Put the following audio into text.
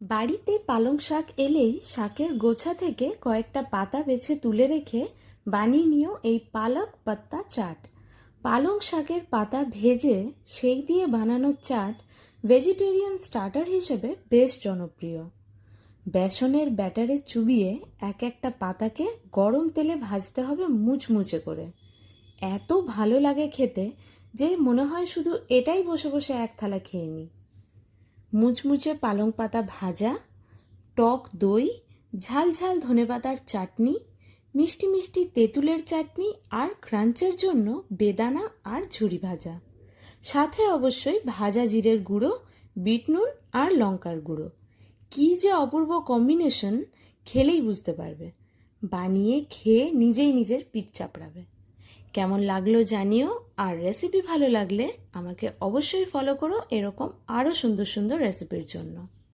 বাড়িতে পালং শাক এলেই শাকের গোছা থেকে কয়েকটা পাতা বেছে তুলে রেখে বানিয়ে নিও এই পালক পাত্তা চাট। পালং শাকের পাতা ভেজে সেক দিয়ে বানানো চাট ভেজিটেরিয়ান স্টার্টার হিসেবে বেশ জনপ্রিয়। বেসনের ব্যাটারে চুবিয়ে এক একটা পাতাকে গরম তেলে ভাজতে হবে মুচমুচে করে। এত ভালো লাগে খেতে যে মনে হয় শুধু এটাই বসে বসে এক থালা খেয়ে নিই। মুচমুচে পালং পাতা ভাজা, টক দই, ঝাল ঝাল ধনেপাতার চাটনি, মিষ্টি মিষ্টি তেঁতুলের চাটনি আর ক্রাঞ্চের জন্য বেদানা আর ঝুরি ভাজা, সাথে অবশ্যই ভাজা জিরের গুঁড়ো, বিট নুন আর লঙ্কার গুঁড়ো। কী যে অপূর্ব কম্বিনেশন, খেলেই বুঝতে পারবে। বানিয়ে খেয়ে নিজেই নিজের পিঠ চাপড়াবে। কেমন লাগলো জানিও, আর রেসিপি ভালো লাগলে আমাকে অবশ্যই ফলো করো এরকম আরও সুন্দর সুন্দর রেসিপির জন্য।